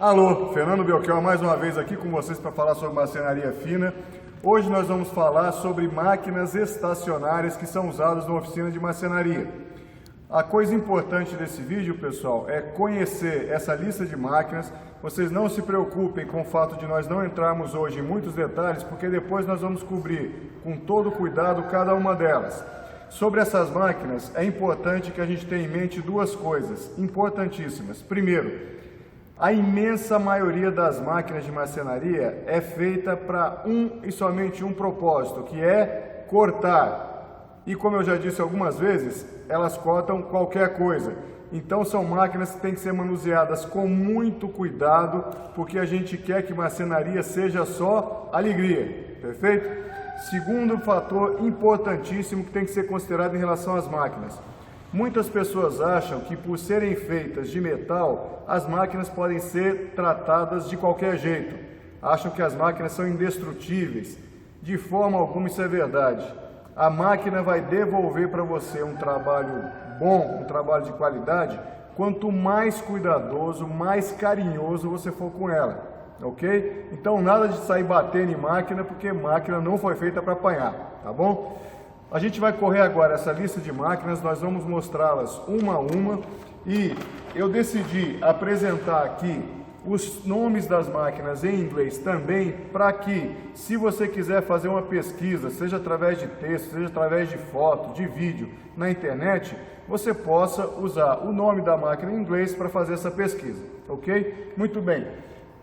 Alô, Fernando Belchior mais uma vez aqui com vocês para falar sobre marcenaria fina. Hoje nós vamos falar sobre máquinas estacionárias que são usadas na oficina de marcenaria. A coisa importante desse vídeo, pessoal, é conhecer essa lista de máquinas. Vocês não se preocupem com o fato de nós não entrarmos hoje em muitos detalhes, porque depois nós vamos cobrir com todo cuidado cada uma delas. Sobre essas máquinas, é importante que a gente tenha em mente duas coisas importantíssimas. Primeiro, a imensa maioria das máquinas de marcenaria é feita para e somente um propósito, que é cortar. E como eu já disse algumas vezes, elas cortam qualquer coisa. Então são máquinas que têm que ser manuseadas com muito cuidado, porque a gente quer que marcenaria seja só alegria, perfeito? Segundo fator importantíssimo que tem que ser considerado em relação às máquinas. Muitas pessoas acham que por serem feitas de metal, as máquinas podem ser tratadas de qualquer jeito. Acham que as máquinas são indestrutíveis. De forma alguma isso é verdade. A máquina vai devolver para você um trabalho bom, um trabalho de qualidade, quanto mais cuidadoso, mais carinhoso você for com ela, ok? Então nada de sair batendo em máquina, porque máquina não foi feita para apanhar, tá bom? A gente vai correr agora essa lista de máquinas, nós vamos mostrá-las uma a uma e eu decidi apresentar aqui os nomes das máquinas em inglês também, para que, se você quiser fazer uma pesquisa, seja através de texto, seja através de foto, de vídeo, na internet, você possa usar o nome da máquina em inglês para fazer essa pesquisa, ok? Muito bem.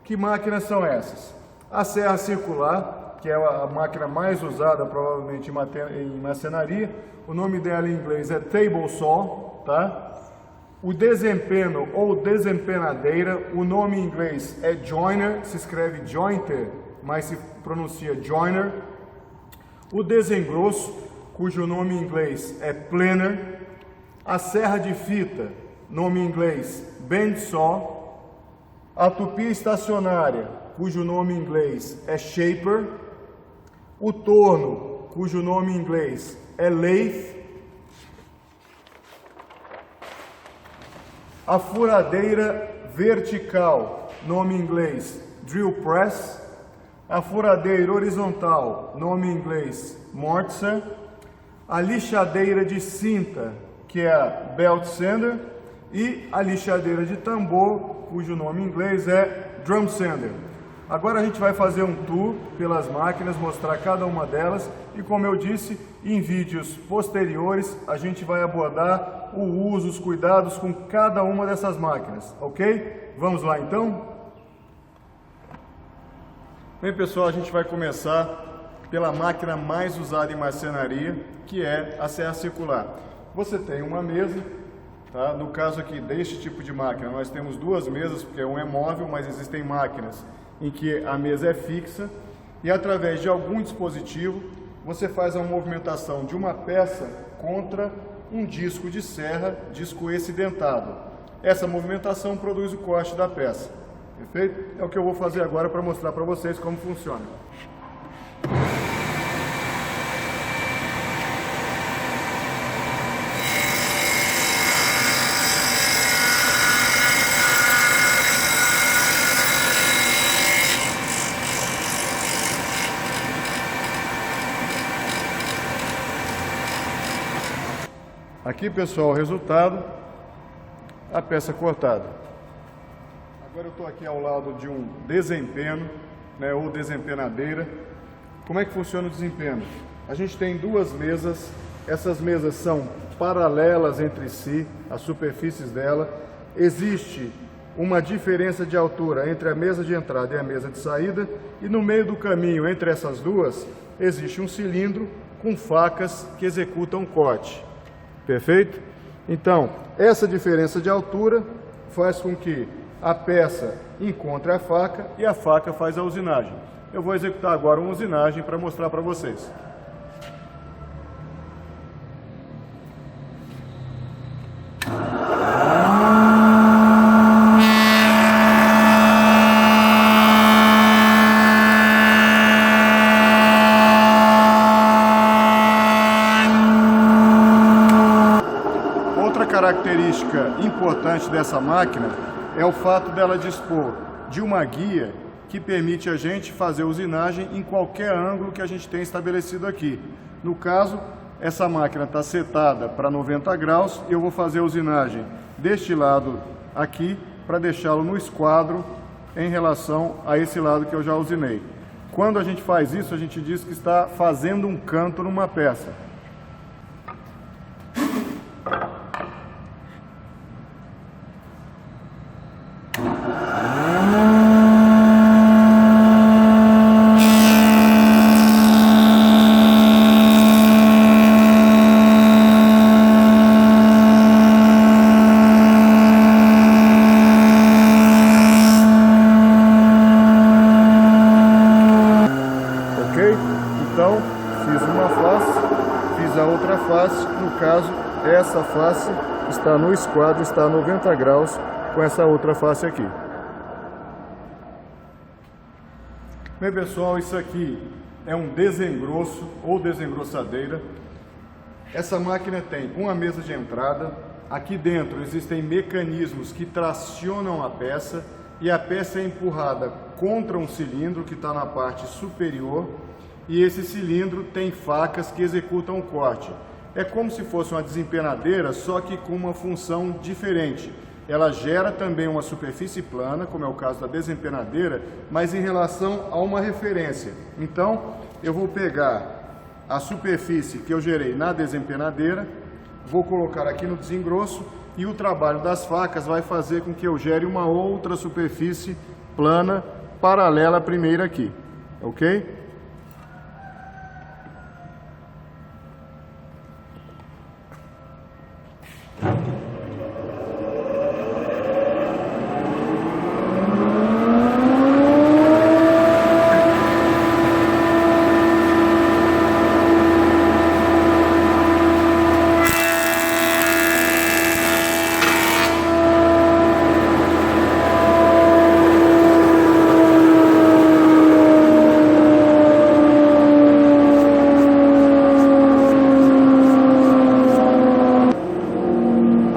Que máquinas são essas? A serra circular, que é a máquina mais usada provavelmente em marcenaria. O nome dela em inglês é table saw, tá? O desempeno ou desempenadeira, o nome em inglês é joiner, se escreve jointer, mas se pronuncia joiner. O desengrosso, cujo nome em inglês é planer. A serra de fita, nome em inglês bend saw. A tupia estacionária, cujo nome em inglês é shaper. O torno, cujo nome em inglês é lathe. A furadeira vertical, nome em inglês drill press. A furadeira horizontal, nome em inglês mortiser. A lixadeira de cinta, que é a belt sander. E a lixadeira de tambor, cujo nome em inglês é drum sander. Agora a gente vai fazer um tour pelas máquinas, mostrar cada uma delas e, como eu disse, em vídeos posteriores a gente vai abordar o uso, os cuidados com cada uma dessas máquinas, ok? Vamos lá então? Bem, pessoal, a gente vai começar pela máquina mais usada em marcenaria, que é a serra circular. Você tem uma mesa, tá? No caso aqui deste tipo de máquina, nós temos duas mesas, porque um é móvel, mas existem máquinas em que a mesa é fixa e através de algum dispositivo você faz a movimentação de uma peça contra um disco de serra, disco esse dentado. Essa movimentação produz o corte da peça, perfeito? É o que eu vou fazer agora para mostrar para vocês como funciona. Aqui, pessoal, o resultado, a peça cortada. Agora eu estou aqui ao lado de um desempeno, né, ou desempenadeira. Como é que funciona o desempeno? A gente tem duas mesas, essas mesas são paralelas entre si, as superfícies dela. Existe uma diferença de altura entre a mesa de entrada e a mesa de saída, e no meio do caminho entre essas duas, existe um cilindro com facas que executam corte. Perfeito? Então, essa diferença de altura faz com que a peça encontre a faca e a faca faz a usinagem. Eu vou executar agora uma usinagem para mostrar para vocês. Característica importante dessa máquina é o fato dela dispor de uma guia que permite a gente fazer usinagem em qualquer ângulo que a gente tem estabelecido aqui. No caso, essa máquina está setada para 90 graus, eu vou fazer a usinagem deste lado aqui para deixá-lo no esquadro em relação a esse lado que eu já usinei. Quando a gente faz isso, a gente diz que está fazendo um canto numa peça. Então, fiz uma face, fiz a outra face, no caso, essa face está no esquadro, está a 90 graus com essa outra face aqui. Bem, pessoal, isso aqui é um desengrosso ou desengrossadeira. Essa máquina tem uma mesa de entrada, aqui dentro existem mecanismos que tracionam a peça e a peça é empurrada contra um cilindro que está na parte superior. E esse cilindro tem facas que executam o corte. É como se fosse uma desempenadeira, só que com uma função diferente. Ela gera também uma superfície plana, como é o caso da desempenadeira, mas em relação a uma referência. Então, eu vou pegar a superfície que eu gerei na desempenadeira, vou colocar aqui no desengrosso e o trabalho das facas vai fazer com que eu gere uma outra superfície plana paralela à primeira aqui, ok?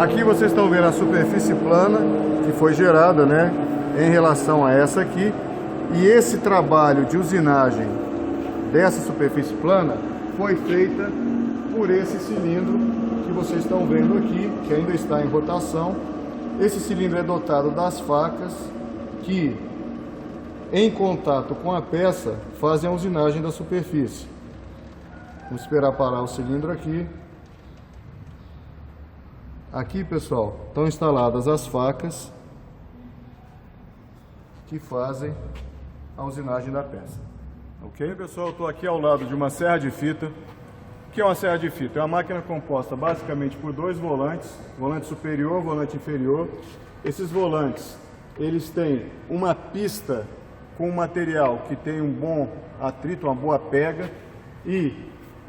Aqui vocês estão vendo a superfície plana que foi gerada, né, em relação a essa aqui. E esse trabalho de usinagem dessa superfície plana foi feita por esse cilindro que vocês estão vendo aqui, que ainda está em rotação. Esse cilindro é dotado das facas que, em contato com a peça, fazem a usinagem da superfície. Vamos esperar parar o cilindro aqui. Aqui, pessoal, estão instaladas as facas que fazem a usinagem da peça. Ok? Pessoal, eu estou aqui ao lado de uma serra de fita. O que é uma serra de fita? É uma máquina composta basicamente por dois volantes, volante superior, volante inferior. Esses volantes, eles têm uma pista com um material que tem um bom atrito, uma boa pega, e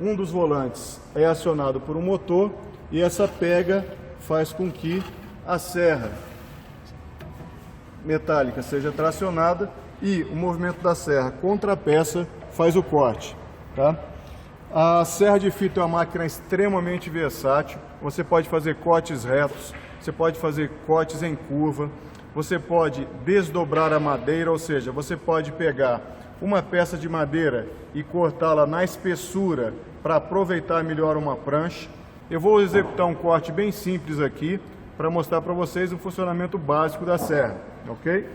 um dos volantes é acionado por um motor e essa pega faz com que a serra metálica seja tracionada e o movimento da serra contra a peça faz o corte, tá? A serra de fita é uma máquina extremamente versátil. Você pode fazer cortes retos, você pode fazer cortes em curva, você pode desdobrar a madeira, ou seja, você pode pegar uma peça de madeira e cortá-la na espessura para aproveitar melhor uma prancha. Eu vou executar um corte bem simples aqui para mostrar para vocês o funcionamento básico da serra, ok?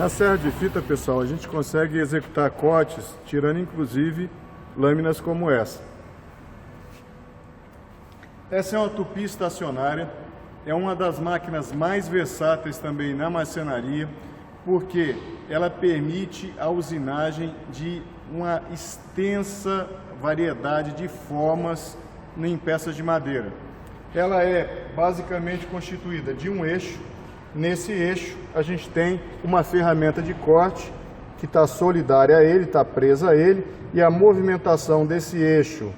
Na serra de fita, pessoal, a gente consegue executar cortes, tirando inclusive lâminas como essa. Essa é uma tupi estacionária, é uma das máquinas mais versáteis também na marcenaria. porque ela permite a usinagem de uma extensa variedade de formas em peças de madeira. Ela é basicamente constituída de um eixo. Nesse eixo a gente tem uma ferramenta de corte que está solidária a ele, está presa a ele, e a movimentação desse eixo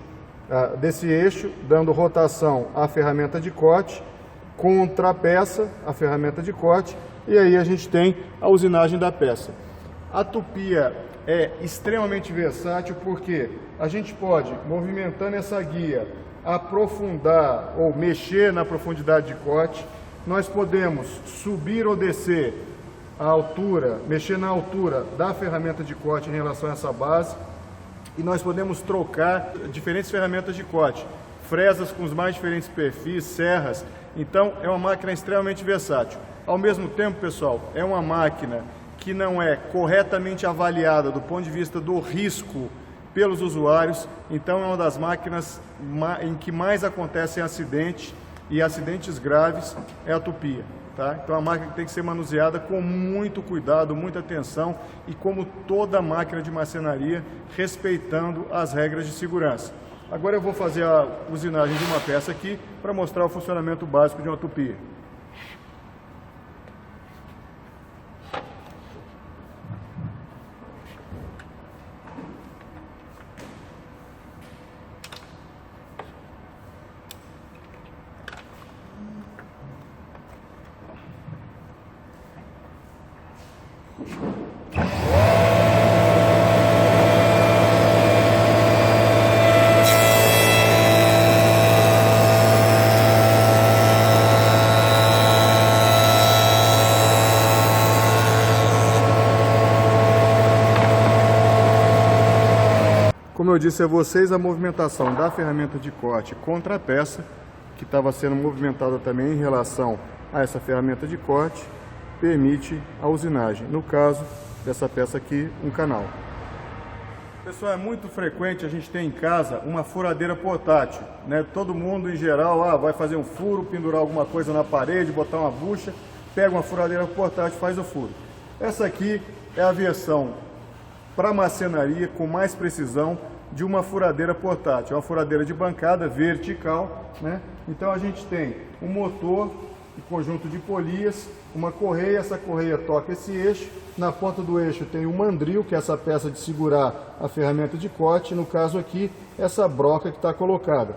dando rotação à ferramenta de corte, contra a peça, a ferramenta de corte, e aí a gente tem a usinagem da peça. A tupia é extremamente versátil porque a gente pode, movimentando essa guia, aprofundar ou mexer na profundidade de corte. Nós podemos subir ou descer a altura, mexer na altura da ferramenta de corte em relação a essa base, e nós podemos trocar diferentes ferramentas de corte, fresas com os mais diferentes perfis, serras. Então é uma máquina extremamente versátil. Ao mesmo tempo, pessoal, é uma máquina que não é corretamente avaliada do ponto de vista do risco pelos usuários. Então é uma das máquinas em que mais acontecem acidentes, e acidentes graves é a tupia. Tá? Então a máquina tem que ser manuseada com muito cuidado, muita atenção, e como toda máquina de marcenaria, respeitando as regras de segurança. Agora eu vou fazer a usinagem de uma peça aqui para mostrar o funcionamento básico de uma tupia. Como eu disse a vocês, a movimentação da ferramenta de corte contra a peça, que estava sendo movimentada também em relação a essa ferramenta de corte, permite a usinagem. No caso dessa peça aqui, um canal. Pessoal, é muito frequente a gente ter em casa uma furadeira portátil, né? Todo mundo em geral vai fazer um furo, pendurar alguma coisa na parede, botar uma bucha, pega uma furadeira portátil e faz o furo. Essa aqui é a versão para marcenaria com mais precisão de uma furadeira portátil, uma furadeira de bancada vertical, né? Então a gente tem um motor, um conjunto de polias, uma correia, essa correia toca esse eixo, na ponta do eixo tem um mandril, que é essa peça de segurar a ferramenta de corte, no caso aqui, essa broca que está colocada.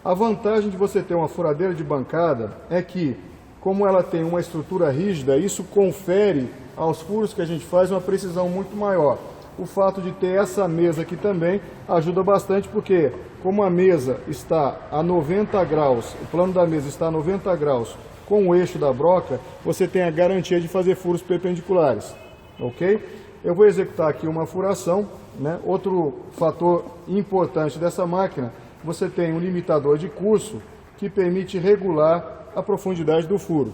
A vantagem de você ter uma furadeira de bancada é que, como ela tem uma estrutura rígida, isso confere aos furos que a gente faz uma precisão muito maior. O fato de ter essa mesa aqui também ajuda bastante, porque como a mesa está a 90 graus, o plano da mesa está a 90 graus com o eixo da broca, você tem a garantia de fazer furos perpendiculares, ok? Eu vou executar aqui uma furação, né? Outro fator importante dessa máquina, você tem um limitador de curso que permite regular a profundidade do furo.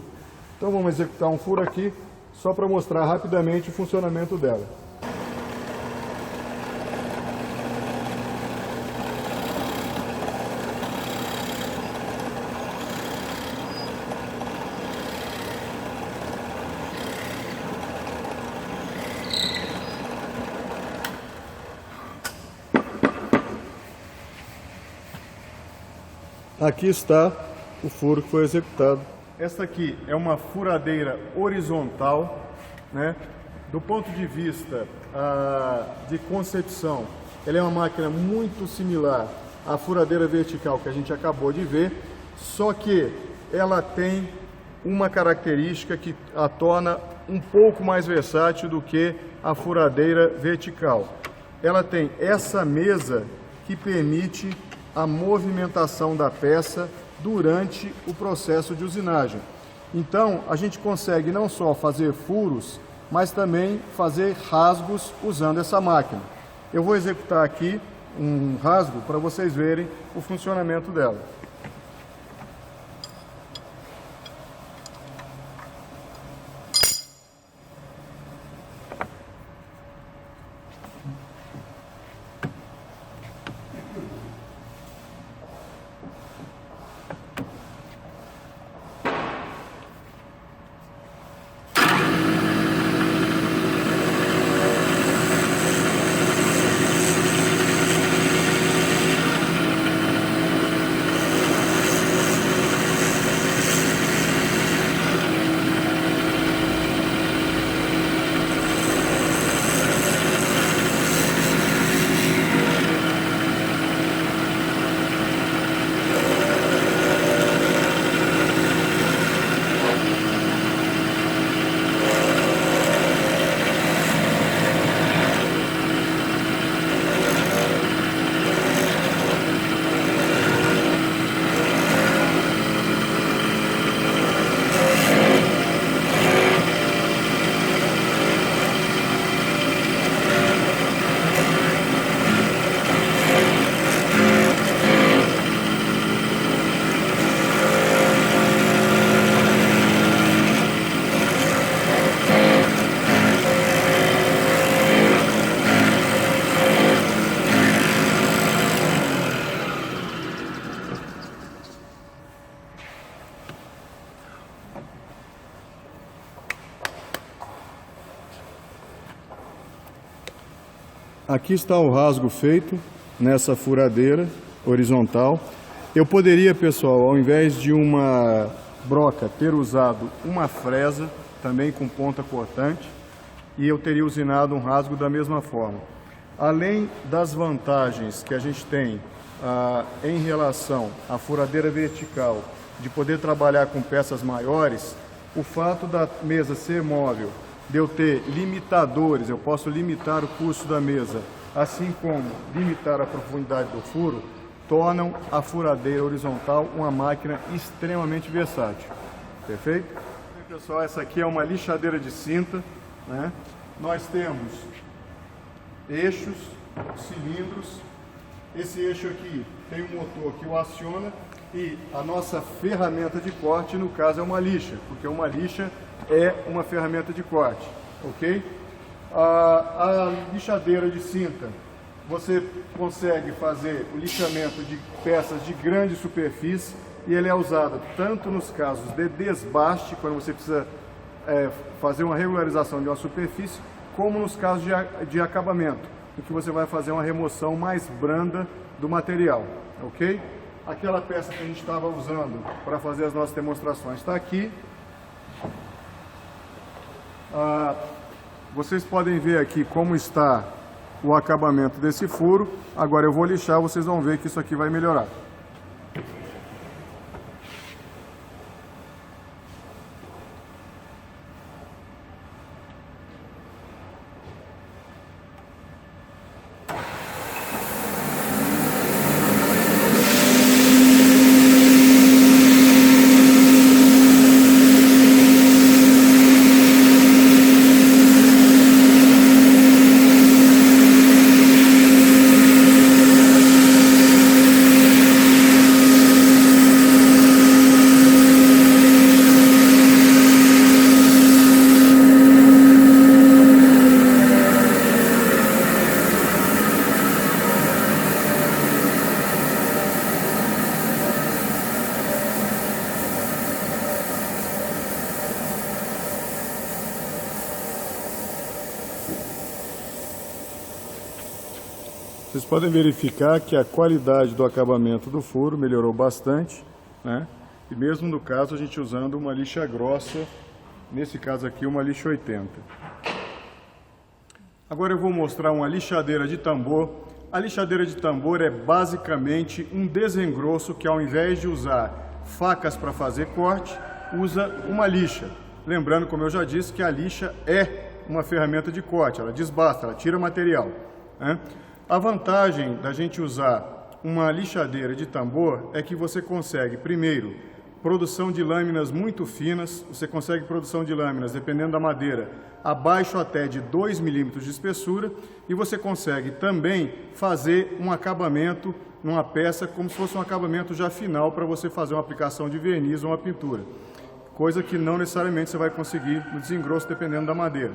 Então vamos executar um furo aqui, só para mostrar rapidamente o funcionamento dela. Aqui está o furo que foi executado. Esta aqui é uma furadeira horizontal, né? Do ponto de vista de concepção, ela é uma máquina muito similar à furadeira vertical que a gente acabou de ver, só que ela tem uma característica que a torna um pouco mais versátil do que a furadeira vertical. Ela tem essa mesa que permite a movimentação da peça durante o processo de usinagem. Então, a gente consegue não só fazer furos, mas também fazer rasgos usando essa máquina. Eu vou executar aqui um rasgo para vocês verem o funcionamento dela. Aqui está o rasgo feito nessa furadeira horizontal. Eu poderia, pessoal, ao invés de uma broca, ter usado uma fresa, também com ponta cortante, e eu teria usinado um rasgo da mesma forma. Além das vantagens que a gente tem em relação à furadeira vertical, de poder trabalhar com peças maiores, o fato da mesa ser móvel, de eu ter limitadores, eu posso limitar o curso da mesa, assim como limitar a profundidade do furo, tornam a furadeira horizontal uma máquina extremamente versátil. Perfeito? Pessoal, essa aqui é uma lixadeira de cinta, né? Nós temos eixos, cilindros. Esse eixo aqui tem um motor que o aciona e a nossa ferramenta de corte, no caso, é uma lixa, porque uma lixa é uma ferramenta de corte, ok? A lixadeira de cinta, você consegue fazer o lixamento de peças de grande superfície e ele é usado tanto nos casos de desbaste, quando você precisa fazer uma regularização de uma superfície, como nos casos de acabamento, em que você vai fazer uma remoção mais branda do material, ok? Aquela peça que a gente estava usando para fazer as nossas demonstrações está aqui. Vocês podem ver aqui como está o acabamento desse furo. Agora eu vou lixar, vocês vão ver que isso aqui vai melhorar. Vocês podem verificar que a qualidade do acabamento do furo melhorou bastante, né? E mesmo no caso a gente usando uma lixa grossa, nesse caso aqui uma lixa 80. Agora eu vou mostrar uma lixadeira de tambor. A lixadeira de tambor é basicamente um desengrosso que, ao invés de usar facas para fazer corte, usa uma lixa. Lembrando, como eu já disse, que a lixa é uma ferramenta de corte, ela desbasta, ela tira material, né? A vantagem da gente usar uma lixadeira de tambor é que você consegue, primeiro, produção de lâminas muito finas. Você consegue produção de lâminas, dependendo da madeira, abaixo até de 2 milímetros de espessura, e você consegue também fazer um acabamento numa peça como se fosse um acabamento já final para você fazer uma aplicação de verniz ou uma pintura. Coisa que não necessariamente você vai conseguir no desengrosso, dependendo da madeira.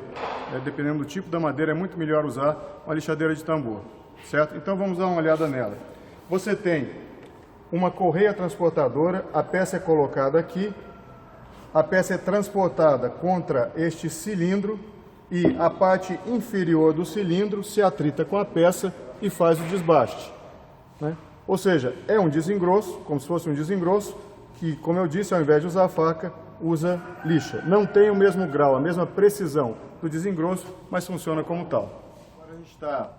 Dependendo do tipo da madeira, é muito melhor usar uma lixadeira de tambor, certo? Então vamos dar uma olhada nela. Você tem uma correia transportadora, a peça é colocada aqui, a peça é transportada contra este cilindro e a parte inferior do cilindro se atrita com a peça e faz o desbaste, né? Ou seja, é um desengrosso, como se fosse um desengrosso, que, como eu disse, ao invés de usar a faca, usa lixa. Não tem o mesmo grau, a mesma precisão do desengrosso, mas funciona como tal. Agora a gente está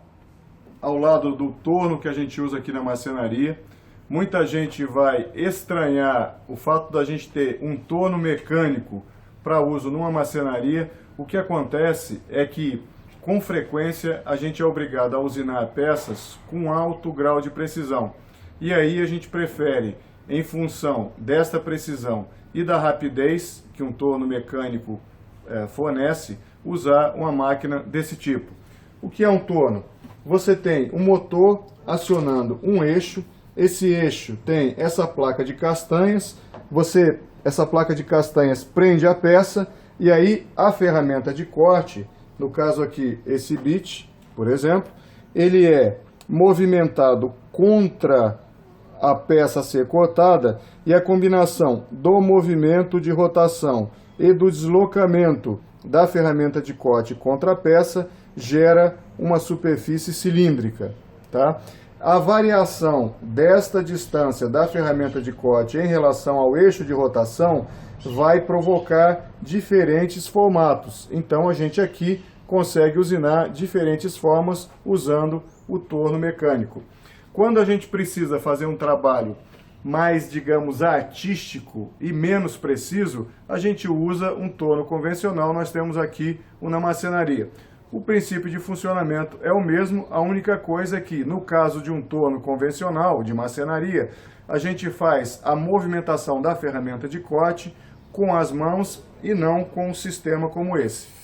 ao lado do torno que a gente usa aqui na marcenaria. Muita gente vai estranhar o fato da gente ter um torno mecânico para uso numa marcenaria. O que acontece é que, com frequência, a gente é obrigado a usinar peças com alto grau de precisão. E aí a gente prefere, em função desta precisão e da rapidez que um torno mecânico fornece, usar uma máquina desse tipo. O que é um torno? Você tem um motor acionando um eixo. Esse eixo tem essa placa de castanhas. Essa placa de castanhas prende a peça e aí a ferramenta de corte, no caso aqui esse bit, por exemplo, ele é movimentado contra a peça a ser cortada, e a combinação do movimento de rotação e do deslocamento da ferramenta de corte contra a peça gera uma superfície cilíndrica, tá? A variação desta distância da ferramenta de corte em relação ao eixo de rotação vai provocar diferentes formatos. Então a gente aqui consegue usinar diferentes formas usando o torno mecânico. Quando a gente precisa fazer um trabalho mais, digamos, artístico e menos preciso, a gente usa um torno convencional. Nós temos aqui o na marcenaria. O princípio de funcionamento é o mesmo, a única coisa é que, no caso de um torno convencional, de marcenaria, a gente faz a movimentação da ferramenta de corte com as mãos e não com um sistema como esse.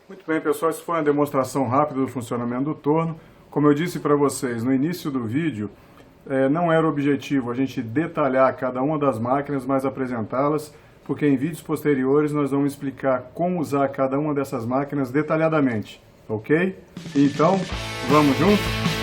Muito bem, pessoal, isso foi uma demonstração rápida do funcionamento do torno. Como eu disse para vocês no início do vídeo, não era o objetivo a gente detalhar cada uma das máquinas, mas apresentá-las, porque em vídeos posteriores nós vamos explicar como usar cada uma dessas máquinas detalhadamente, ok? Então, vamos juntos?